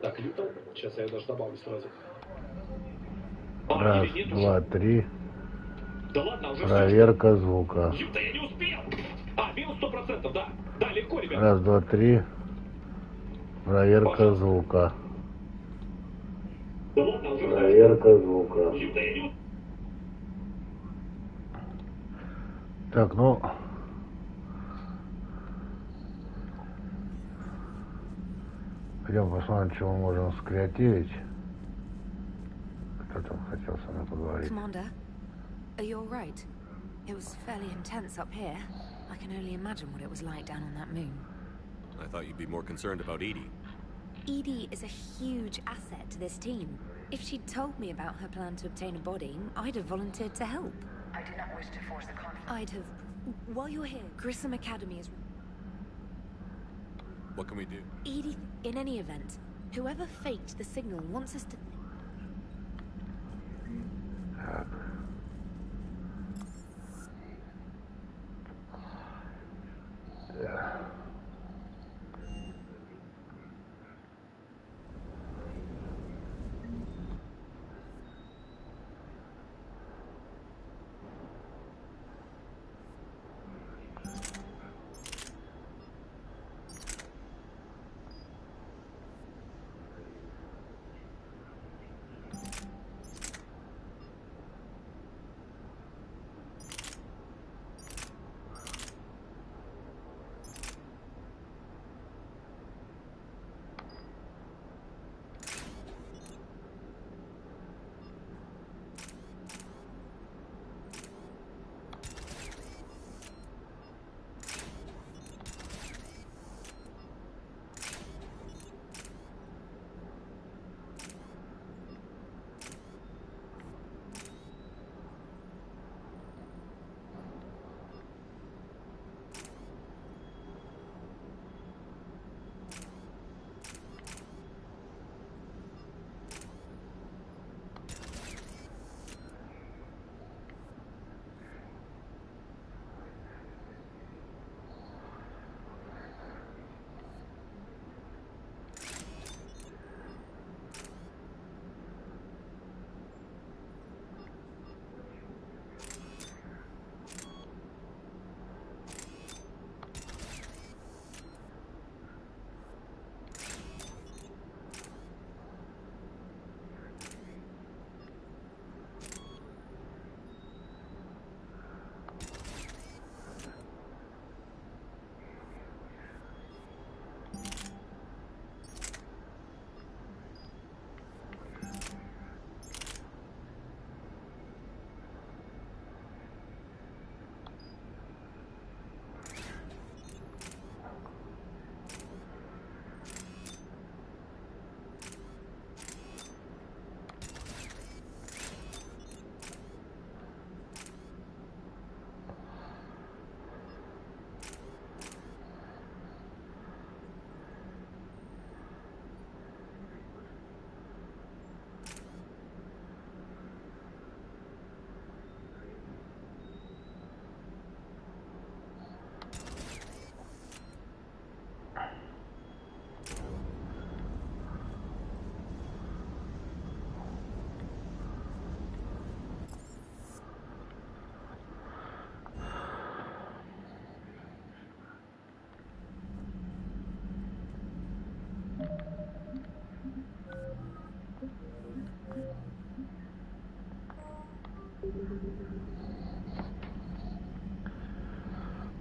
Так, Лютон. Сейчас я даже добавлю сразу. Раз, два, три. Да ладно, уже проверка звука. Да я не успел. Минус 100%, да. Да, легко, ребят. Раз, два, три. Проверка звука. Да ладно, уже проверка звука. Да я не... Так, ну... Пойдем посмотрим, что мы можем скреативить. Кто там хотел со мной поговорить? Commander, are you all right? It was fairly intense up here. I can only imagine what it was like down on that moon. I thought you'd be more concerned about Edie. Edie is a huge asset to this team. If she'd told me about her plan to obtain a body, I'd have volunteered to help. I do not wish to force a conflict. I'd have... While you're here, Grissom Academy is... What can we do? Edie, in any event, whoever faked the signal wants us to... Так. Да.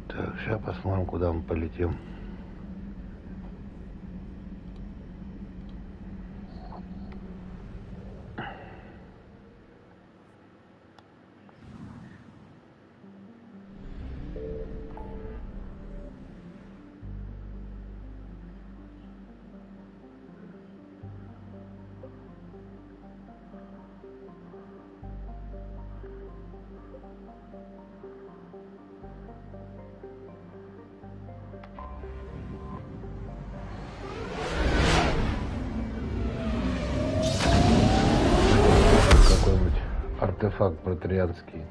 Так, сейчас посмотрим, куда мы полетим. Артефакт протрианский.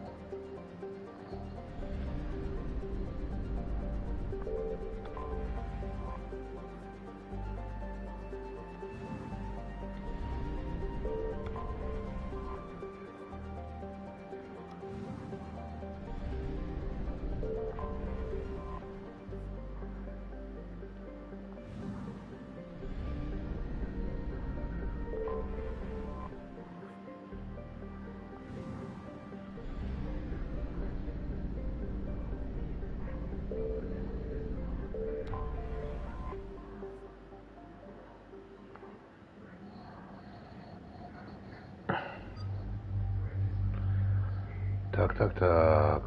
Так.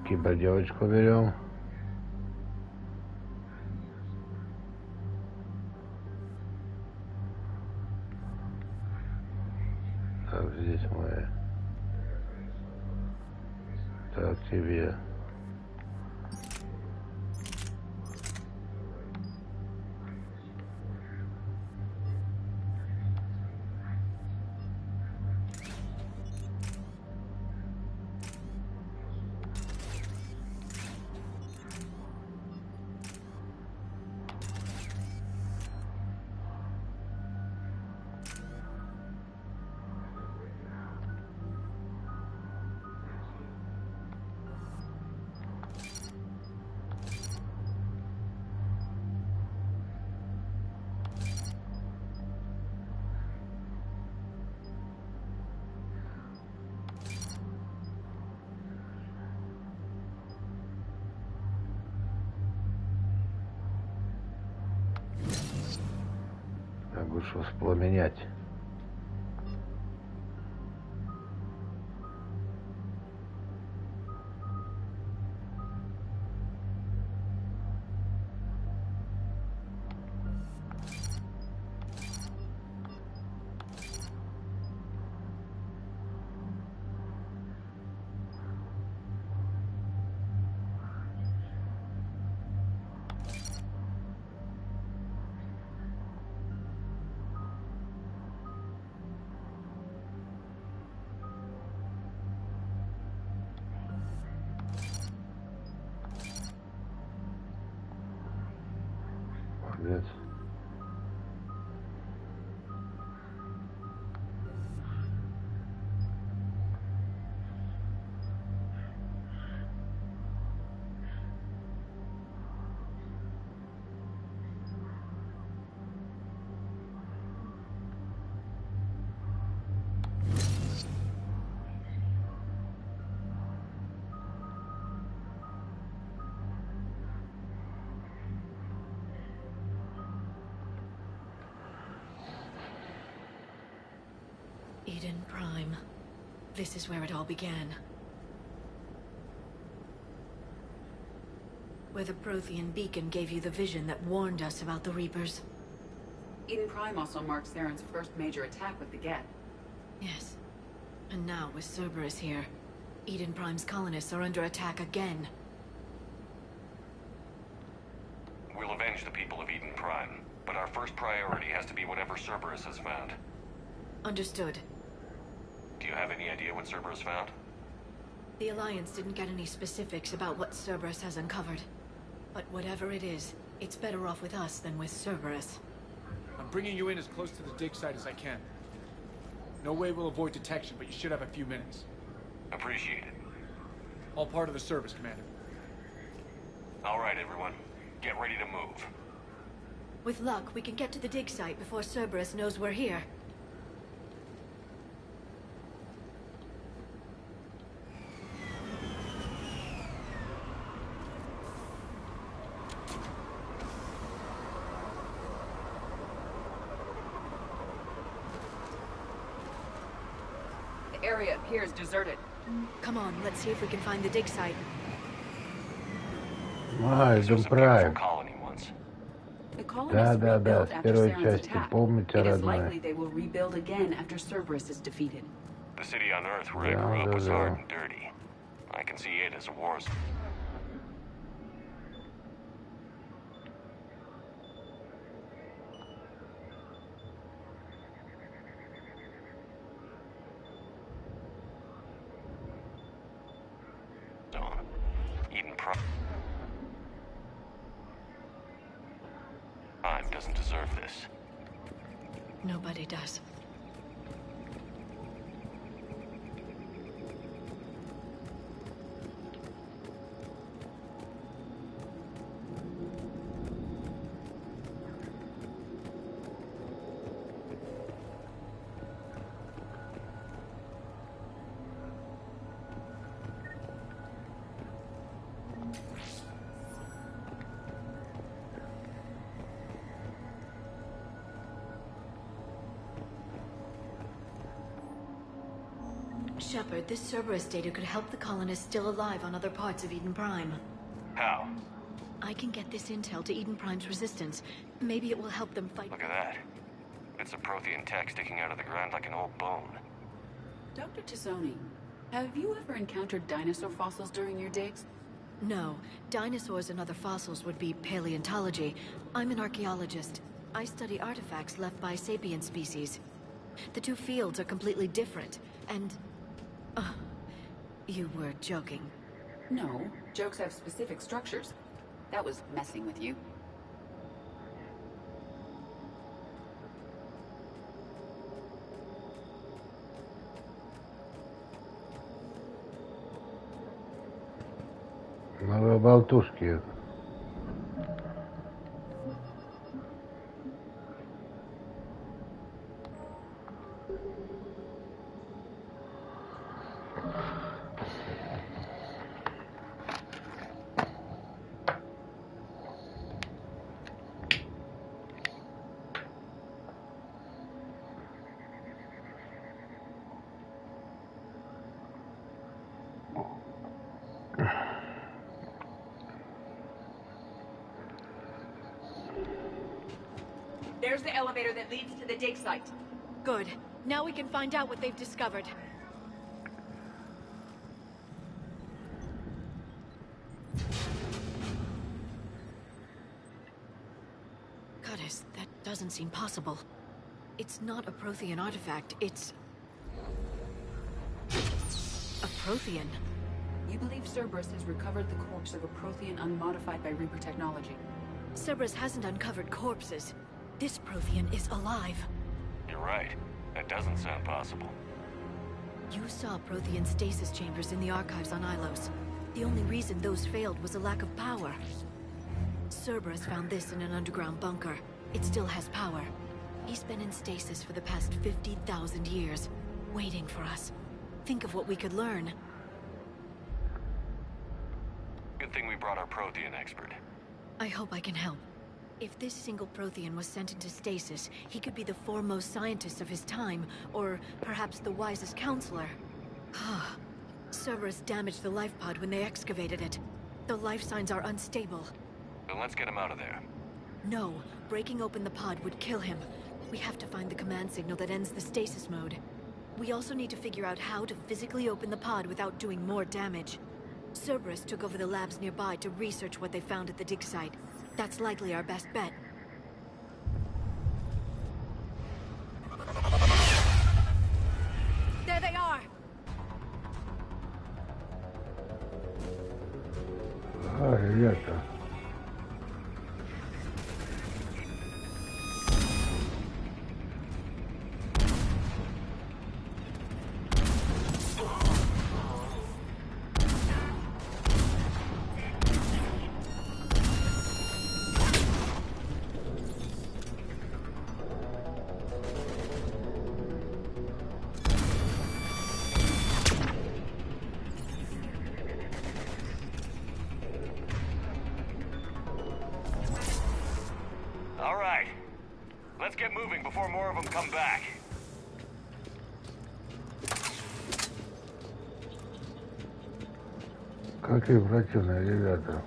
Кибердевочку берем. Так, здесь мы. Так, тебе. Могу что воспламенять. Молодец. Eden Prime. This is where it all began. Where the Prothean beacon gave you the vision that warned us about the Reapers. Eden Prime also marks Theron's first major attack with the Geth. Yes. And now, with Cerberus here, Eden Prime's colonists are under attack again. We'll avenge the people of Eden Prime, but our first priority has to be whatever Cerberus has found. Understood. Do you have any idea what Cerberus found? The Alliance didn't get any specifics about what Cerberus has uncovered. But whatever it is, it's better off with us than with Cerberus. I'm bringing you in as close to the dig site as I can. No way we'll avoid detection, but you should have a few minutes. Appreciate it. All part of the service, Commander. All right, everyone. Get ready to move. With luck, we can get to the dig site before Cerberus knows we're here. The area appears deserted. Come on, let's see if we can find the dig site. Eden Beautiful Prime. colony once. The colonists rebuilt С after первой Saren's части, attack. помните, It is родной? likely they will rebuild again after Cerberus is defeated. The city on Earth where I grew up was hard and dirty. I can see it as a war zone. Eden Prime doesn't deserve this. Nobody does. Shepard, this Cerberus data could help the colonists still alive on other parts of Eden Prime. How? I can get this intel to Eden Prime's resistance. Maybe it will help them fight. Look at that. It's a Prothean tech sticking out of the ground like an old bone. Dr. Tazzoni, have you ever encountered dinosaur fossils during your digs? No. Dinosaurs and other fossils would be paleontology. I'm an archaeologist. I study artifacts left by sapient species. The two fields are completely different, and... you were joking. No, jokes have specific structures. That was messing with you. Новые болтушки это. There's the elevator that leads to the dig site. Good. Now we can find out what they've discovered. Goddess, that doesn't seem possible. It's not a Prothean artifact, it's... a Prothean. You believe Cerberus has recovered the corpse of a Prothean unmodified by Reaper technology. Cerberus hasn't uncovered corpses. This Prothean is alive. You're right. That doesn't sound possible. You saw Prothean stasis chambers in the archives on Ilos. The only reason those failed was a lack of power. Cerberus found this in an underground bunker. It still has power. He's been in stasis for the past 50,000 years, waiting for us. Think of what we could learn. Good thing we brought our Prothean expert. I hope I can help. If this single Prothean was sent into stasis, he could be the foremost scientist of his time, or perhaps the wisest counselor. Cerberus damaged the life pod when they excavated it. The life signs are unstable. Then let's get him out of there. No, breaking open the pod would kill him. We have to find the command signal that ends the stasis mode. We also need to figure out how to physically open the pod without doing more damage. Cerberus took over the labs nearby to research what they found at the dig site. That's likely our best bet. There they are! Ребята. All right. Let's get moving before more of them come back. Какие противные ребята.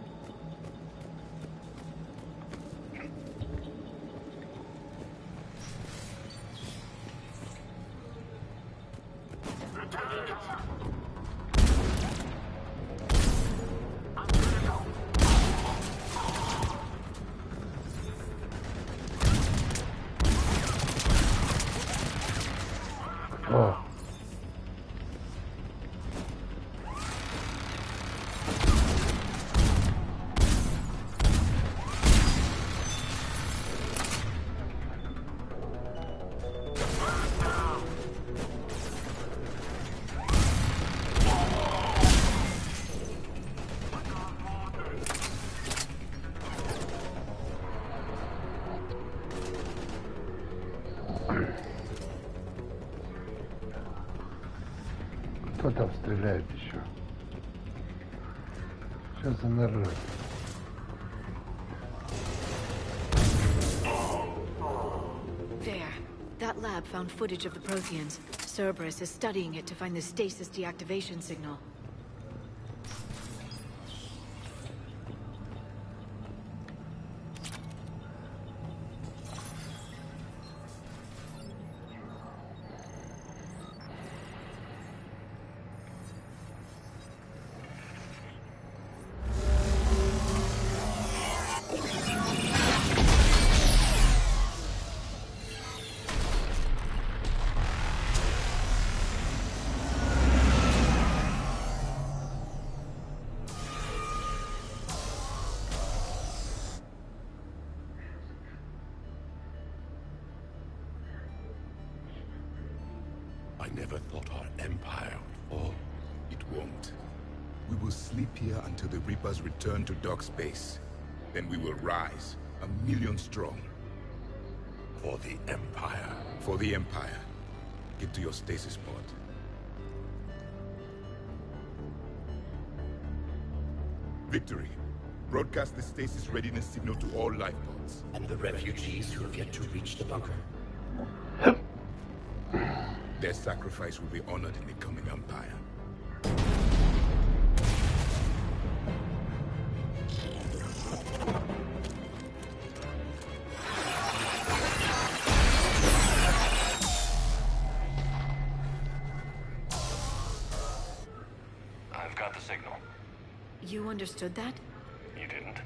О. Кто там стреляет еще? Сейчас замерзает. There. That lab found footage of the Protheans. Cerberus is studying it to find the stasis deactivation signal. I never thought our empire would fall. It won't. We will sleep here until the Reapers return to dark space. Then we will rise, 1,000,000 strong. For the Empire. For the Empire. Get to your stasis pod. Victory. Broadcast the stasis readiness signal to all life pods. And the refugees who have yet to reach the bunker. Their sacrifice will be honored in the coming Empire. I've got the signal. You understood that? You didn't?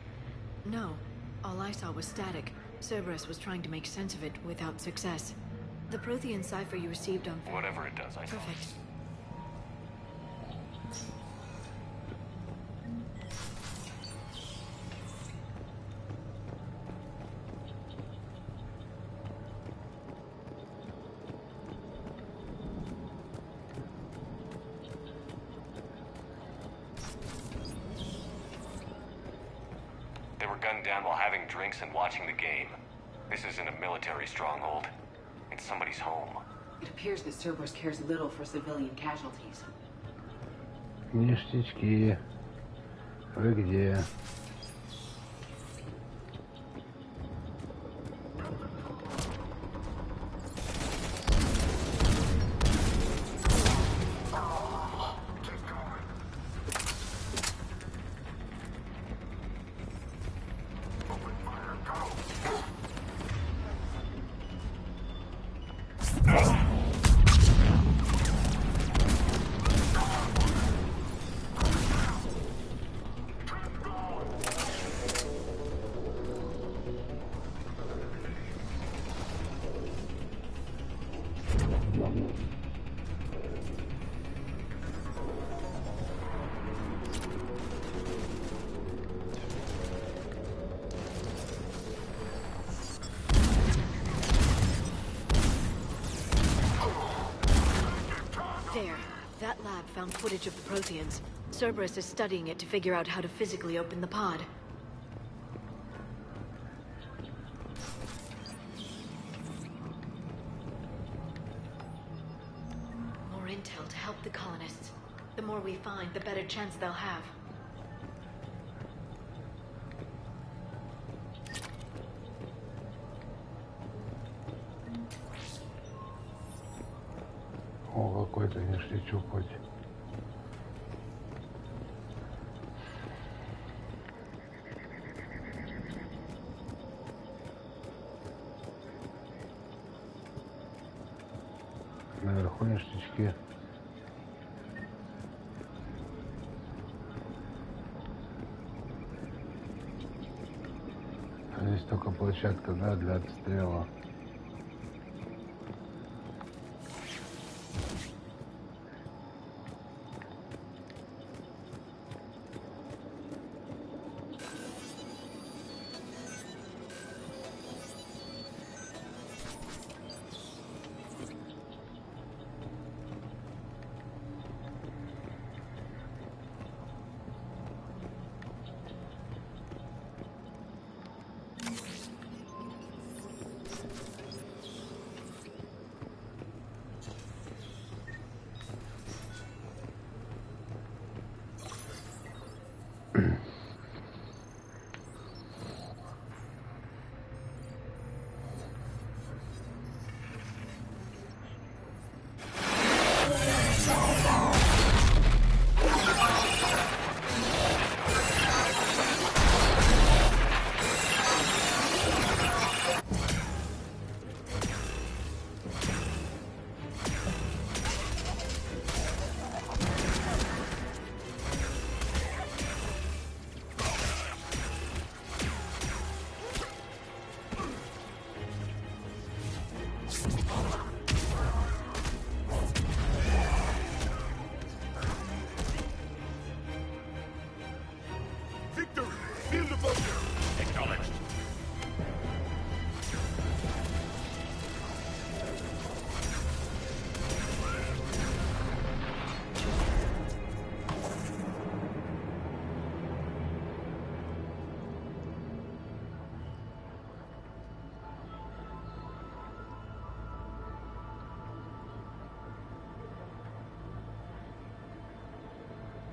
No. All I saw was static. Cerberus was trying to make sense of it without success. The Prothean cipher you received on... Whatever it does, I saw. Perfect. They were gunned down while having drinks and watching the game. This isn't a military stronghold. It's somebody's home. It appears that Cerberus cares little for civilian casualties. Ништячки. Вы где? There. That lab found footage of the Protheans. Cerberus is studying it to figure out how to physically open the pod. More intel to help the colonists. The more we find, the better chance they'll have. О, какой-то ништячок хоть. Наверху ништячки. Здесь только площадка, да, для отстрела.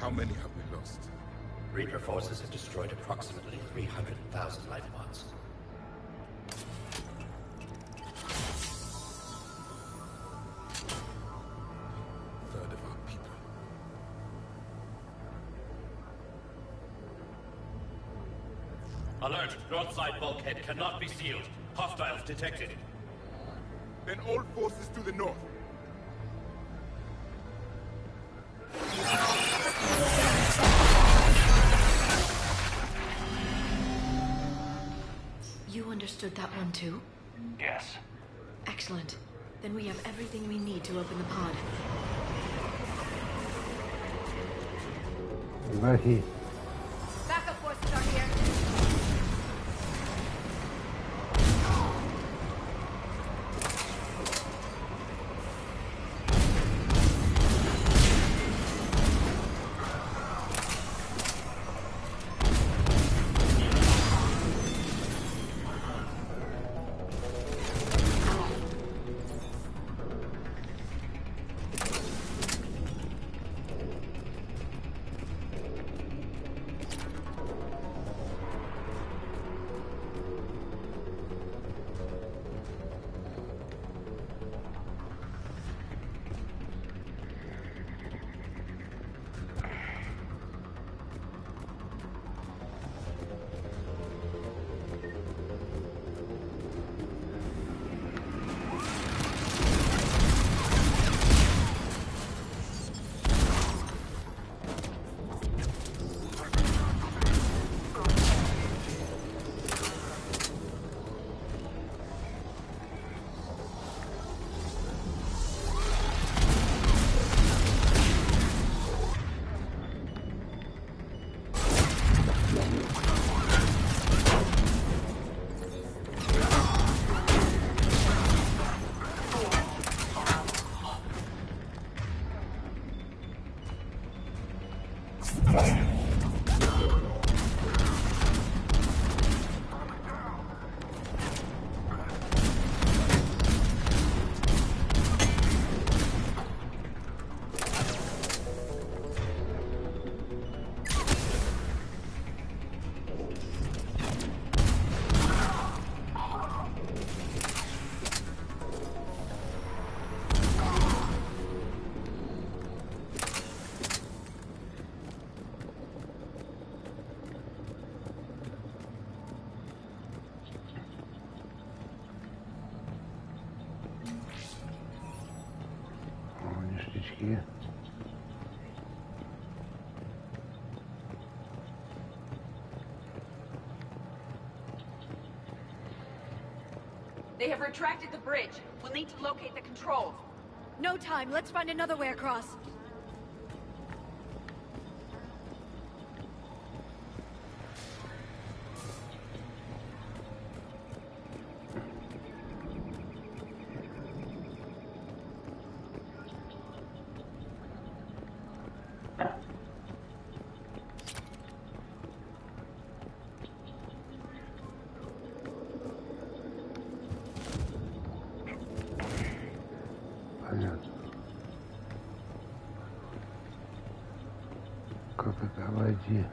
How many have we lost? Reaper forces have destroyed approximately 300,000 life pods. Third of our people. Alert! North side bulkhead cannot be sealed. Hostiles detected. Then all forces to the north. You understood that one too? Yes. Excellent. Then we have everything we need to open the pod. Гаси. Backup forces are here. Ништячки. They have retracted the bridge. We'll need to locate the controls. No time. Let's find another way across. Понятно. Как это обойти?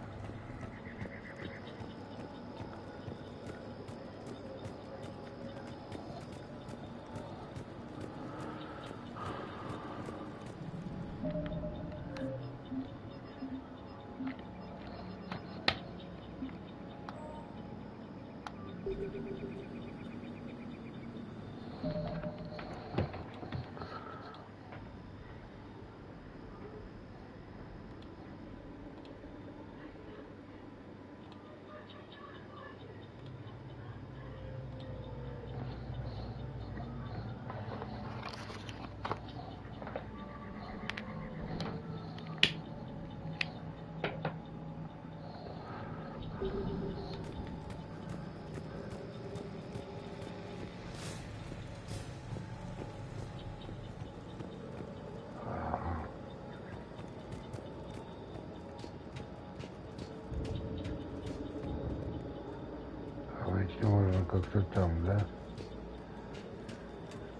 Войти можно как-то там, да?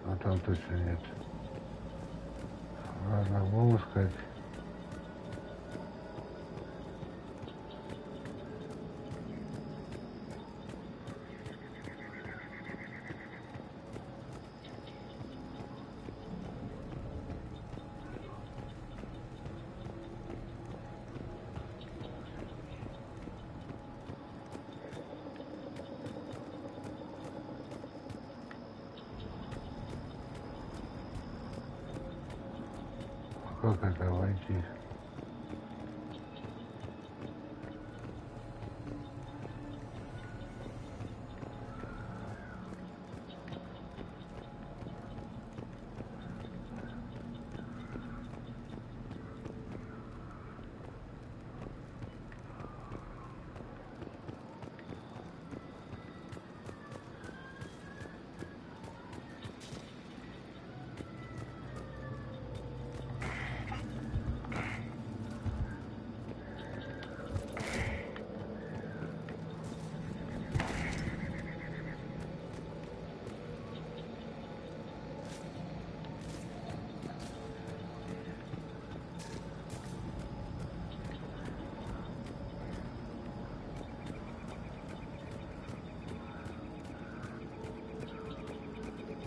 А там точно нет. Ладно, будем искать. Как это войти?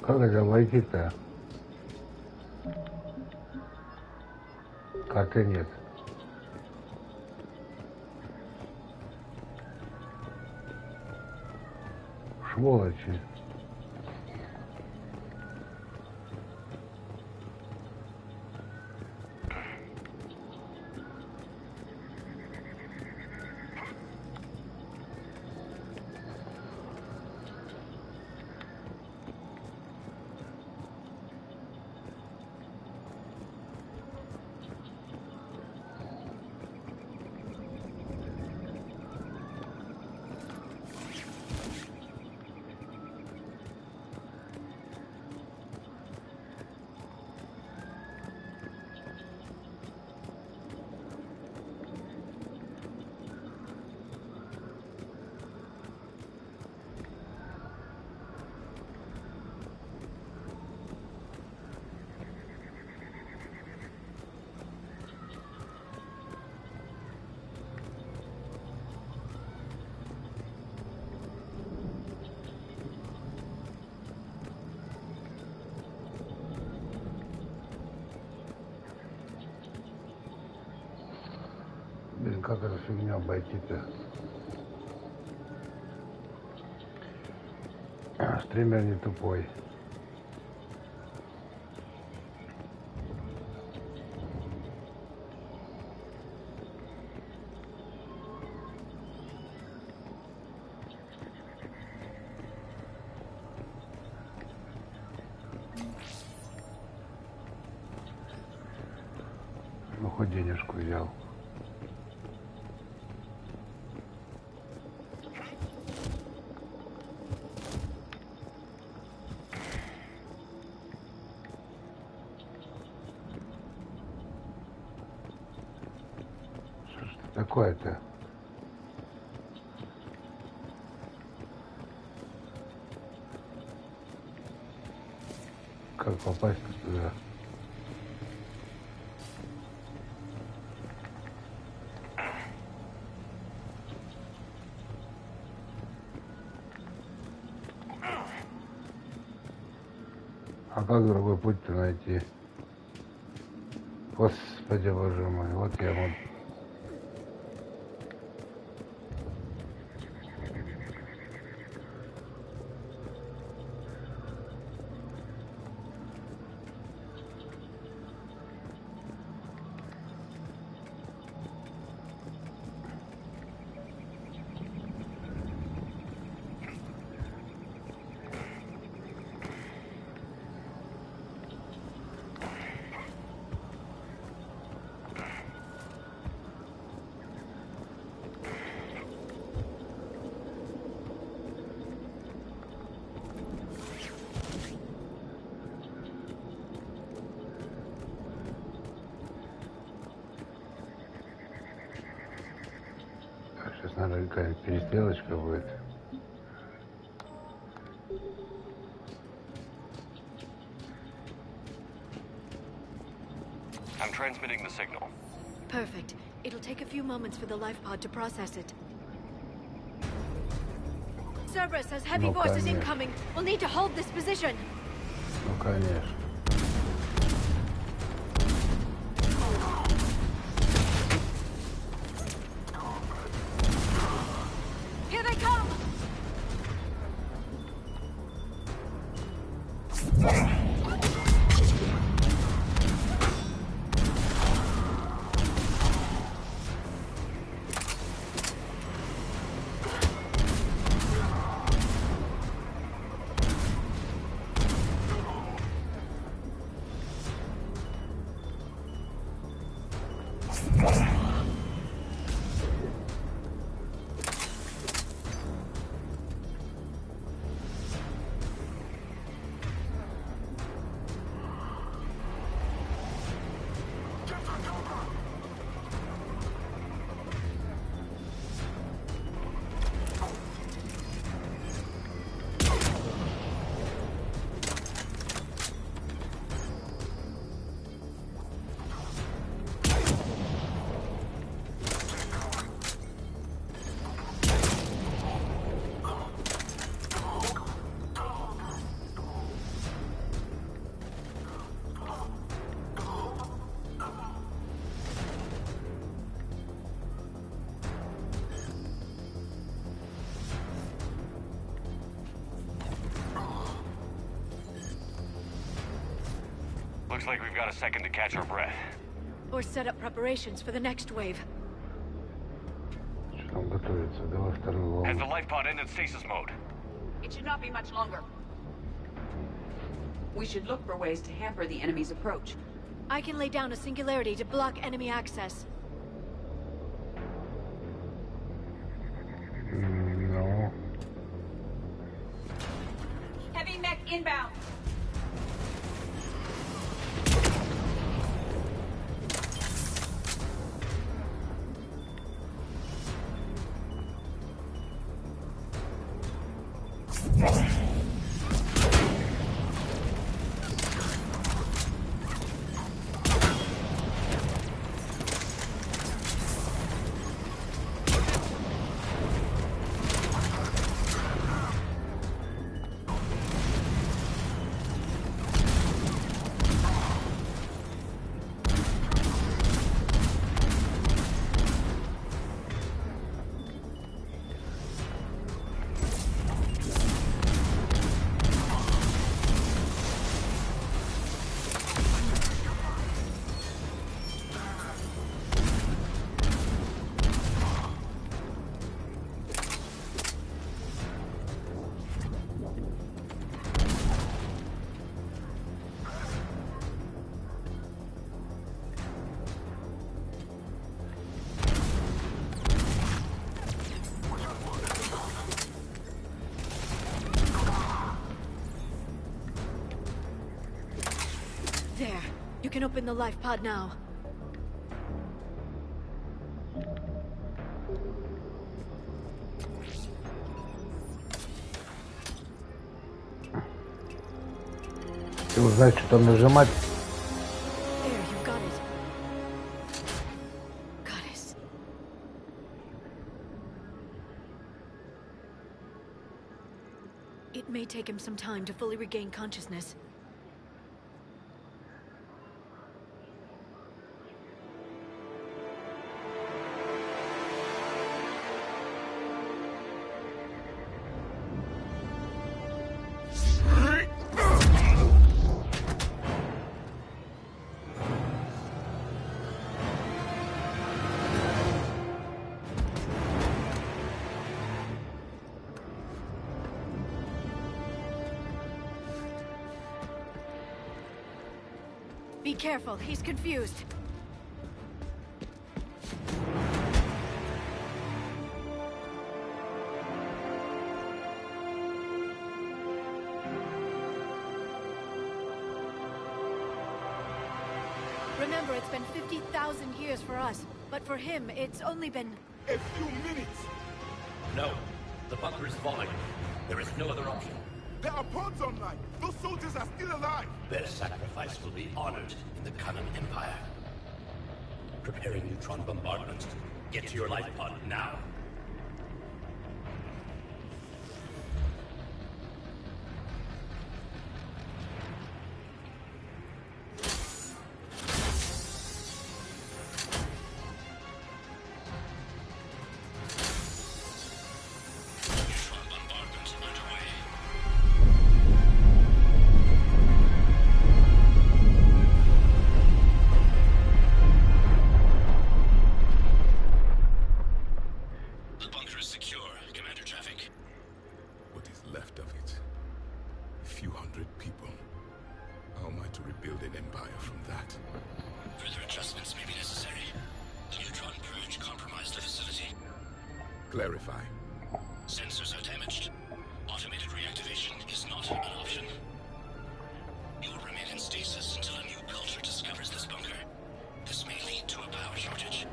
Как это войти-то? Карты нет. Сволочи. Блин, как эту фигню обойти-то? Стример не тупой. Ну, хоть денежку взял. Такое-то. Как попасть туда? А как другой путь-то найти? Господи, боже мой, вот я вот. Сейчас, наверное, какая-нибудь перестрелочка будет. I'm transmitting the signal. Perfect. It'll take a few moments for the life pod to process it. Cerberus has heavy forces incoming. We'll need to hold this position. Ну, конечно. Here they come! Looks like we've got a second to catch our breath. Or set up preparations for the next wave. Что там готовится? Давай вторую Has the волну. life pod ended stasis mode? It should not be much longer. We should look for ways to hamper the enemy's approach. I can lay down a singularity to block enemy access. Ну, Heavy mech inbound. There. You can open the life pod now. ты узнаешь, что там нажимать. There, you've got it. Goddess. It may take him some time to fully regain consciousness. Be careful, he's confused. Remember, it's been 50,000 years for us, but for him, it's only been... A few minutes! No. The bunker is falling. There is no other option. There are pods online! Those soldiers are still alive! Their sacrifice will be honored in the coming Empire. Preparing neutron bombardment. Get to your life pod now. Clarify. Sensors are damaged. Automated reactivation is not an option. You will remain in stasis until a new culture discovers this bunker. This may lead to a power shortage.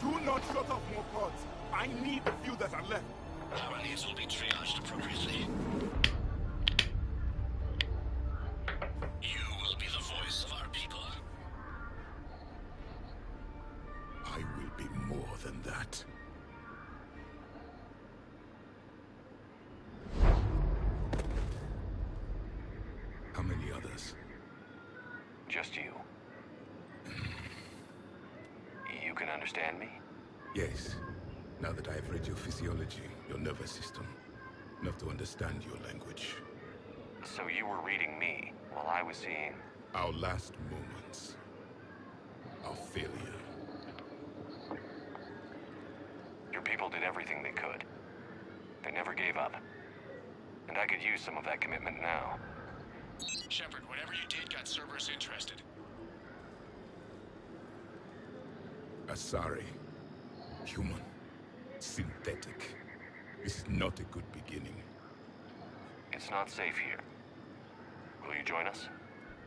Do not shut off more pods. I need the few that are left. Power needs will be triaged appropriately. You will be the voice of our people. I will be more than that. How many others? Just you. You can understand me? Yes. Now that I have read your physiology, your nervous system, enough to understand your language. So you were reading me while I was seeing Our last moments. Our failure. Your people did everything they could. They never gave up. And I could use some of that commitment now. Shepard, whatever you did got Cerberus interested. Asari. Human. Synthetic. This is not a good beginning. It's not safe here. Will you join us?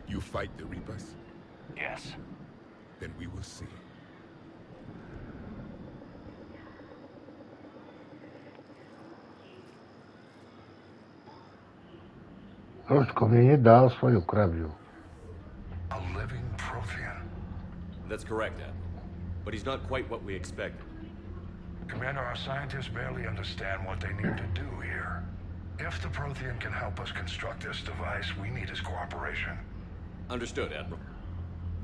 You fight the Reapers? Yes. Then we will see. Ростко мне не дал свою кровью. A living Prothean. That's correct, Admiral. But he's not quite what we expected. Commander, our scientists barely understand what they need to do here. If the Prothean can help us construct this device, we need his cooperation. Understood, Admiral.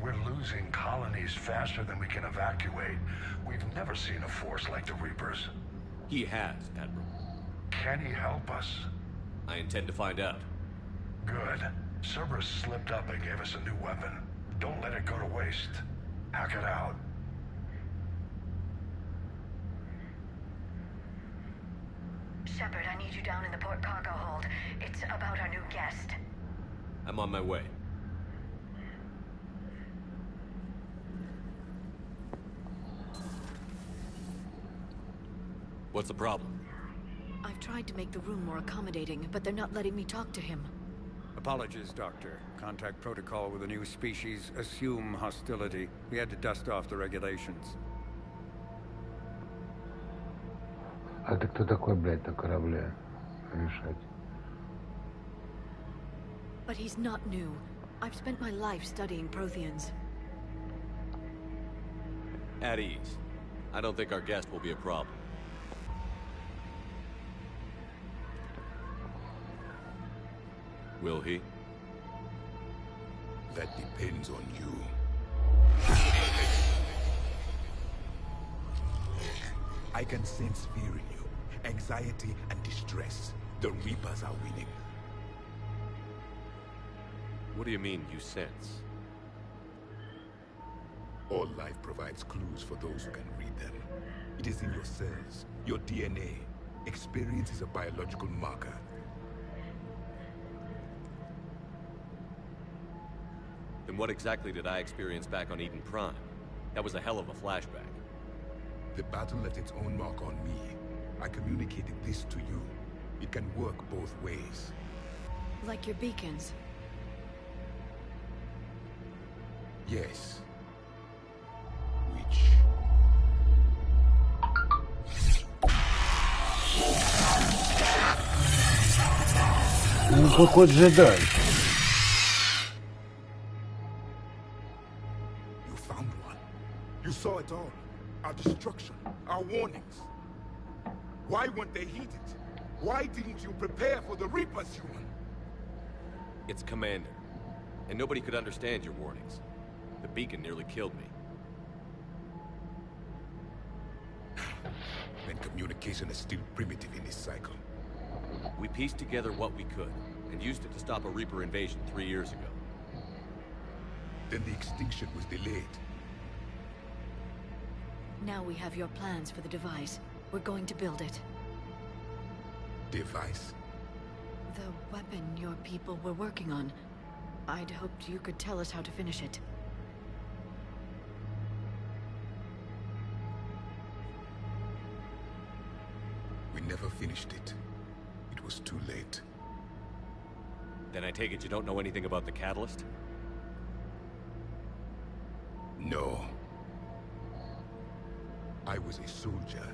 We're losing colonies faster than we can evacuate. We've never seen a force like the Reapers. He has, Admiral. Can he help us? I intend to find out. Good. Cerberus slipped up and gave us a new weapon. Don't let it go to waste. Hack it out. Shepard, I need you down in the port cargo hold. It's about our new guest. I'm on my way. What's the problem? I've tried to make the room more accommodating, but they're not letting me talk to him. Apologies, Doctor. Contact protocol with a new species. Assume hostility. We had to dust off the regulations. А ты кто такой, блядь, на корабле? Решать. But he's not new. I've spent my life studying Protheans. At ease. I don't think our guest will be a problem. Will he? That depends on you. I can sense fear in you, anxiety and distress. The Reapers are winning. What do you mean, you sense? All life provides clues for those who can read them. It is in your cells, your DNA. Experience is a biological marker. Then what exactly did I experience back on Eden Prime? That was a hell of a flashback. The battle left its own mark on me. I communicated this to you. It can work both ways. Like your beacons. Yes. Which... Ну какой джедай. You found one. You saw it all. Our destruction, our warnings. Why weren't they heeded? Why didn't you prepare for the Reapers, human? It's Commander. And nobody could understand your warnings. The beacon nearly killed me. Then communication is still primitive in this cycle. We pieced together what we could, and used it to stop a Reaper invasion 3 years ago. Then the extinction was delayed. Now we have your plans for the device. We're going to build it. Device? The weapon your people were working on. I'd hoped you could tell us how to finish it. We never finished it. It was too late. Then I take it you don't know anything about the catalyst? No. I was a soldier,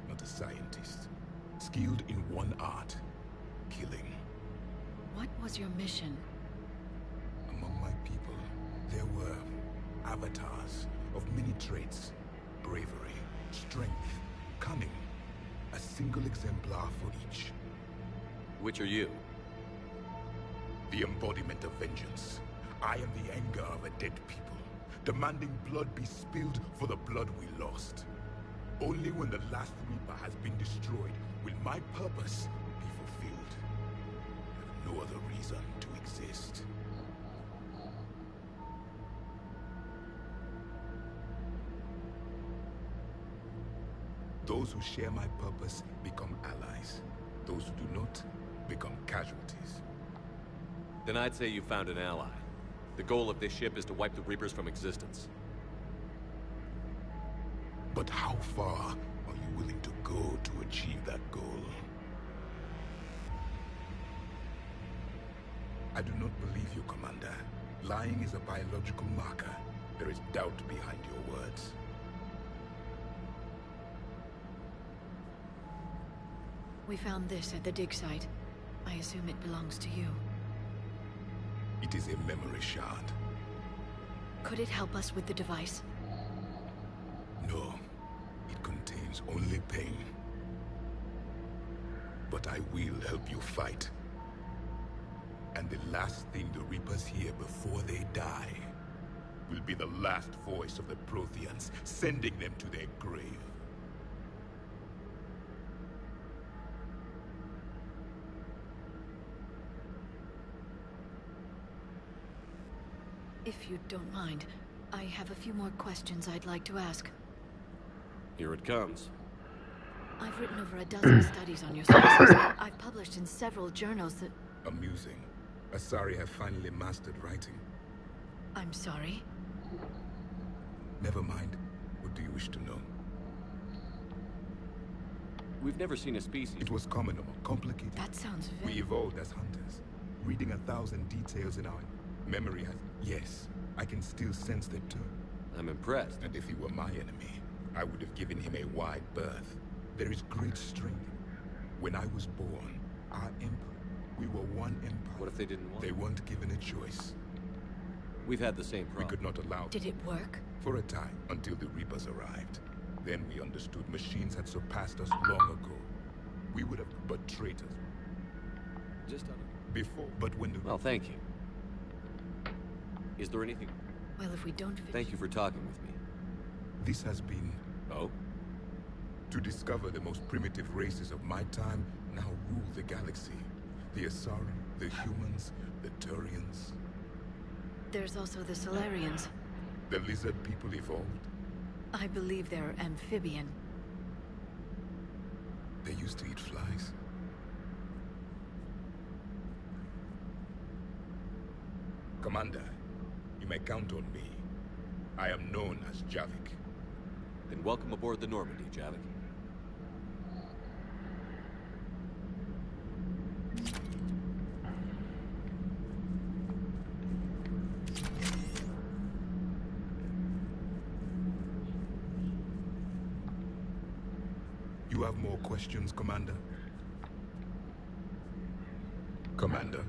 not a scientist. Skilled in one art, killing. What was your mission? Among my people, there were avatars of many traits. Bravery, strength, cunning. A single exemplar for each. Which are you? The embodiment of vengeance. I am the anger of a dead people, demanding blood be spilled for the blood we lost. Only when the last Reaper has been destroyed will my purpose be fulfilled. I have no other reason to exist. Those who share my purpose become allies. Those who do not become casualties. Then I'd say you found an ally. The goal of this ship is to wipe the Reapers from existence. But how far are you willing to go to achieve that goal? I do not believe you, Commander. Lying is a biological marker. There is doubt behind your words. We found this at the dig site. I assume it belongs to you. It is a memory shard. Could it help us with the device? No. It contains only pain. But I will help you fight. And the last thing the Reapers hear before they die will be the last voice of the Protheans, sending them to their grave. If you don't mind, I have a few more questions I'd like to ask. Here it comes. I've written over a dozen studies on your services. I've published in several journals that... Amusing. Asari have finally mastered writing. I'm sorry? Never mind. What do you wish to know? We've never seen a species. It was common or complicated. That sounds very... We evolved as hunters. Reading 1,000 details in our memory has... Yes, I can still sense the turn. I'm impressed. And if he were my enemy, I would have given him a wide berth. There is great strength. When I was born, our empire, we were one empire. What if they didn't want? They weren't given a choice. We've had the same problem. We could not allow... Did it work? For a time, until the Reapers arrived. Then we understood machines had surpassed us long ago. We would have... But traitors. Just out of... Before, but when the... Well, thank you. Is there anything... Well, if we don't... Thank you for talking with me. This has been... Oh? To discover the most primitive races of my time now rule the galaxy. The Asari, the humans, the Turians. There's also the Solarians. The lizard people evolved. I believe they're amphibian. They used to eat flies. Commander, you may count on me. I am known as Javik. Then welcome aboard the Normandy, Javik. You have more questions, Commander? Commander?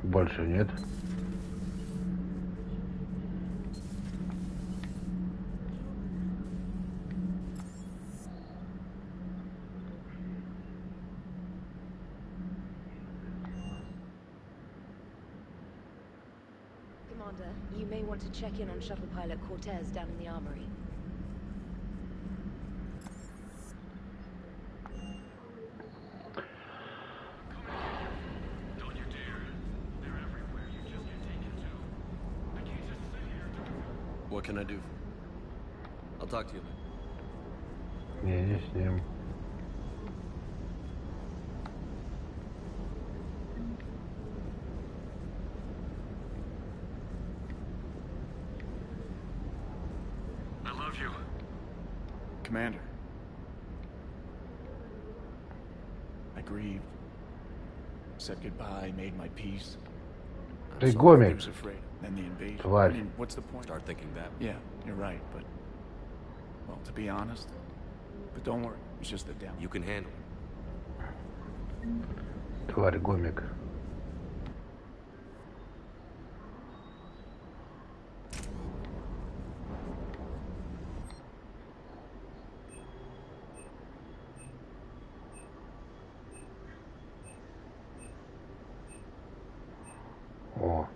Больше нет. Commander, you may want to check in on shuttle pilot Cortez down in the armory. What can I do? I'll talk to you later. Не с ним. I love you. Commander. I grieved. Said goodbye, made my peace. Ты I гомик. was afraid. Then the invasion. Тварь. I mean, what's the point? Start thinking that. Yeah, you're right, but... Well, to be honest... But don't worry, it's just the demo. You can handle it. Тварь, гомик. О.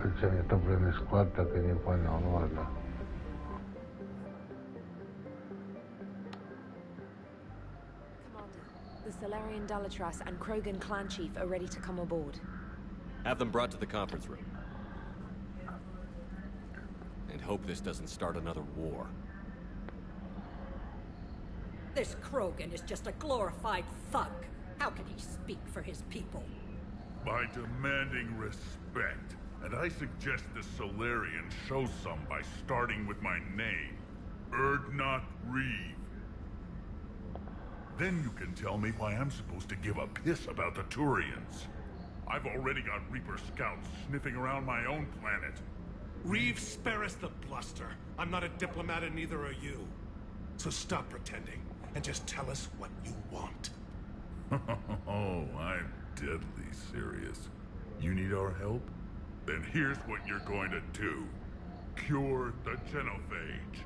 Причем топливный склад так и не понял, ну ладно. Commander, the Solarian Dalatras and Krogan clan chief are ready to come aboard. Have them brought to the conference room. And hope this doesn't start another war. This Krogan is just a glorified thug. How can he speak for his people? By demanding respect. And I suggest the Solarians show some by starting with my name. Erdnot Reeve. Then you can tell me why I'm supposed to give a piss about the Turians. I've already got Reaper scouts sniffing around my own planet. Reeve, spare us the bluster. I'm not a diplomat and neither are you. So stop pretending and just tell us what you want. Oh, I'm deadly serious. You need our help? Then here's what you're going to do. Cure the genophage.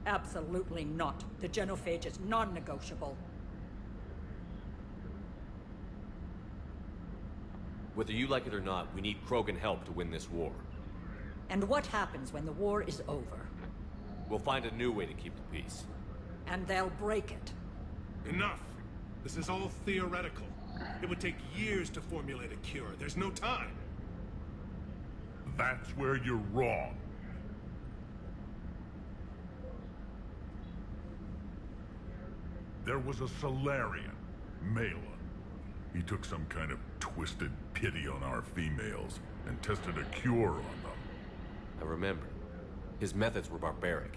Absolutely not. The genophage is non-negotiable. Whether you like it or not, we need Krogan help to win this war. And what happens when the war is over? We'll find a new way to keep the peace. And they'll break it. Enough! This is all theoretical. It would take years to formulate a cure. There's no time. That's where you're wrong. There was a Solarian, Malin. He took some kind of twisted pity on our females and tested a cure on them. I remember. His methods were barbaric.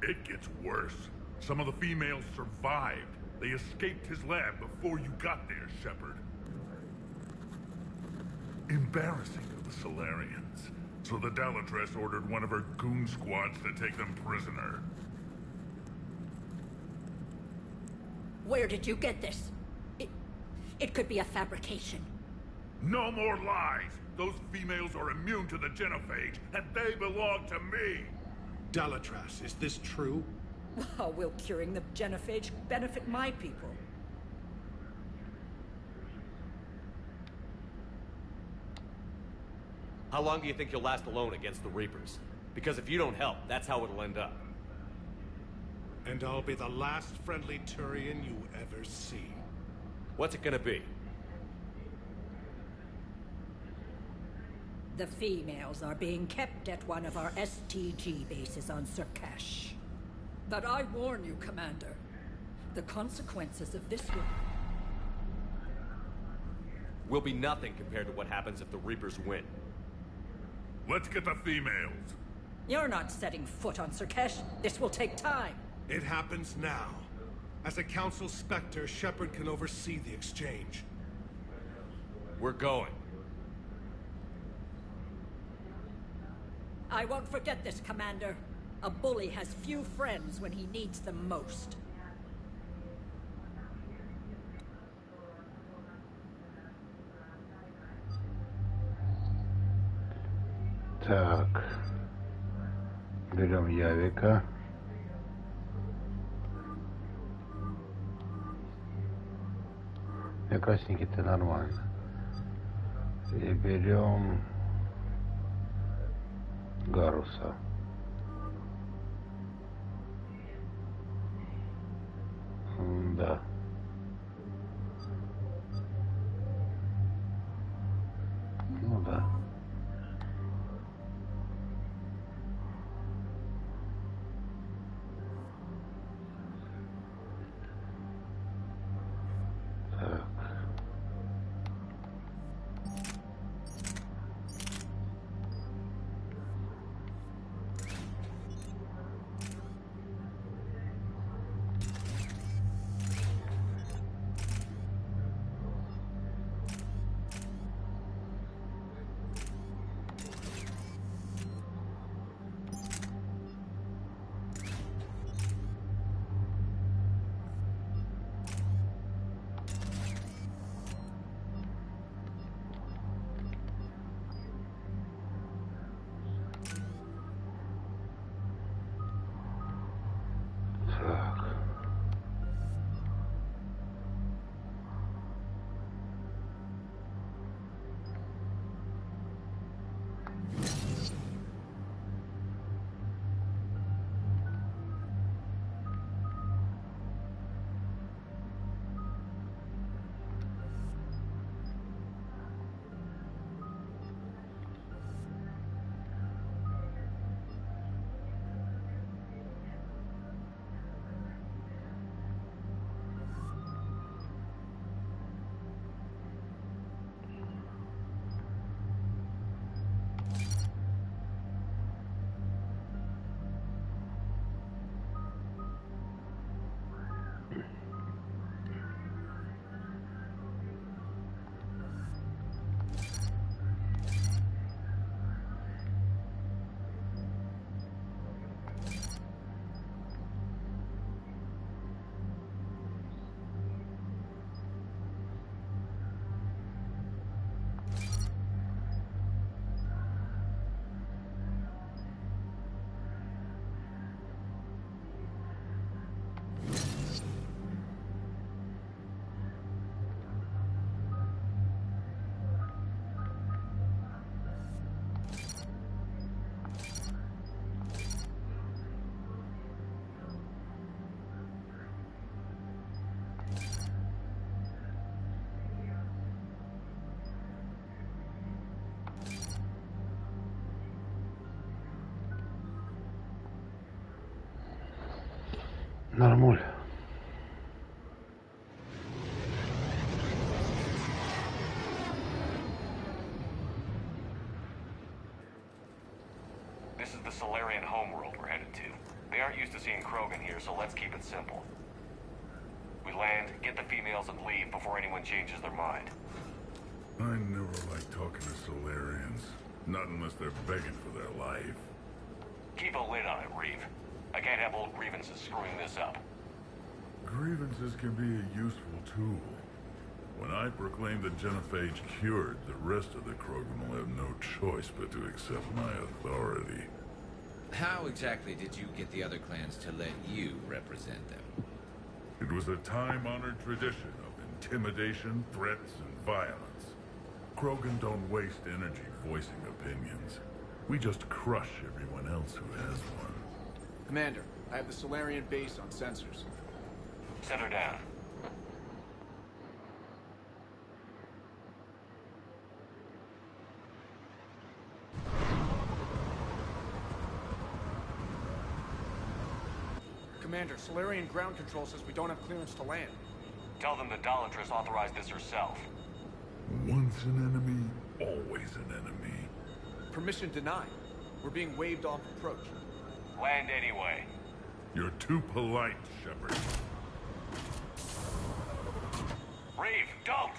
It gets worse. Some of the females survived. They escaped his lab before you got there, Shepard. Embarrassing of the Solarians. So the Dalatras ordered one of her goon squads to take them prisoner. Where did you get this? It could be a fabrication. No more lies! Those females are immune to the genophage, and they belong to me! Dalatras, is this true? How will curing the genophage benefit my people? How long do you think you'll last alone against the Reapers? Because if you don't help, that's how it'll end up. And I'll be the last friendly Turian you ever see. What's it gonna be? The females are being kept at one of our STG bases on Surkash. But I warn you, Commander, the consequences of this will be nothing compared to what happens if the Reapers win. Let's get the females. You're not setting foot on Surkash. This will take time. It happens now. As a Council Spectre, Shepard can oversee the exchange. We're going. I won't forget this, Commander. A bully has few friends when he needs them most. Так. Берем Явика. Красненький-то нормально. И берем Гаруса. Да. Ну да. Нормуль. This is the Solarian homeworld we're headed to. They aren't used to seeing Krogan here, so let's keep it simple. We land, get the females, and leave before anyone changes their mind. I never like talking to Solarians. Not unless they're begging for their life. Keep a lid on it, Reeve. I can't have old grievances screwing this up. Grievances can be a useful tool. When I proclaim the genophage cured, the rest of the Krogan will have no choice but to accept my authority. How exactly did you get the other clans to let you represent them? It was a time-honored tradition of intimidation, threats, and violence. Krogan don't waste energy voicing opinions. We just crush everyone else who has one. Commander, I have the Solarian base on sensors. Set her down. Commander, Solarian ground control says we don't have clearance to land. Tell them the Dolatress authorized this herself. Once an enemy, always an enemy. Permission denied. We're being waved off approach. Land anyway. You're too polite, Shepard. Reeve, don't!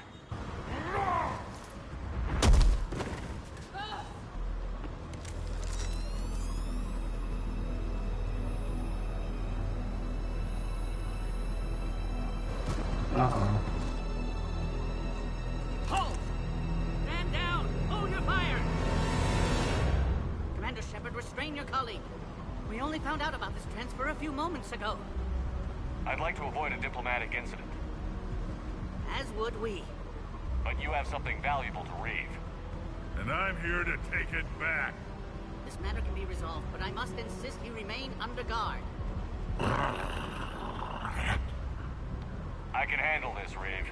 restrain your colleague. We only found out about this transfer a few moments ago. I'd like to avoid a diplomatic incident. As would we. But you have something valuable to Reeve. And I'm here to take it back. This matter can be resolved, but I must insist you remain under guard. I can handle this, Reeve.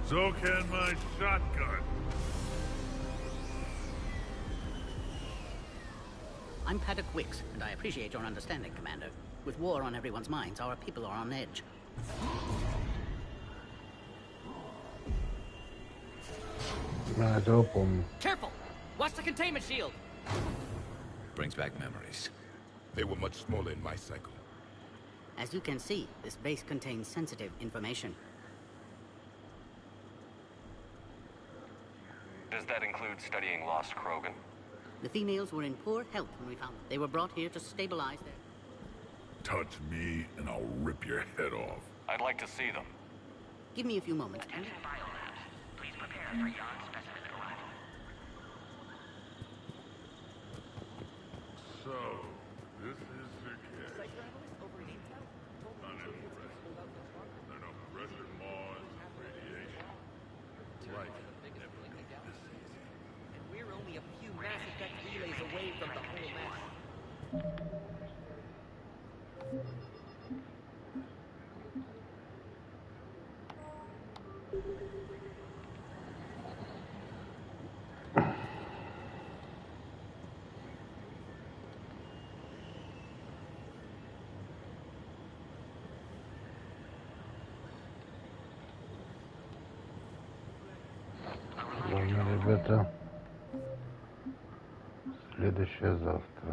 So can my shotgun. I'm Paddock Wicks, and I appreciate your understanding, Commander. With war on everyone's minds, our people are on edge. Careful! Watch the containment shield! Brings back memories. They were much smaller in my cycle. As you can see, this base contains sensitive information. Does that include studying lost Krogan? The females were in poor health when we found them. They were brought here to stabilize their... Touch me, and I'll rip your head off. I'd like to see them. Give me a few moments. Attention biolabs. Please prepare for yon specimen arrival. So, this is the case. Uninteresting. There are no pressure laws, radiation. Life never been this easy. And we're only a few mass effect relays away from the whole mess. Ладно, ребята. Следующее завтра.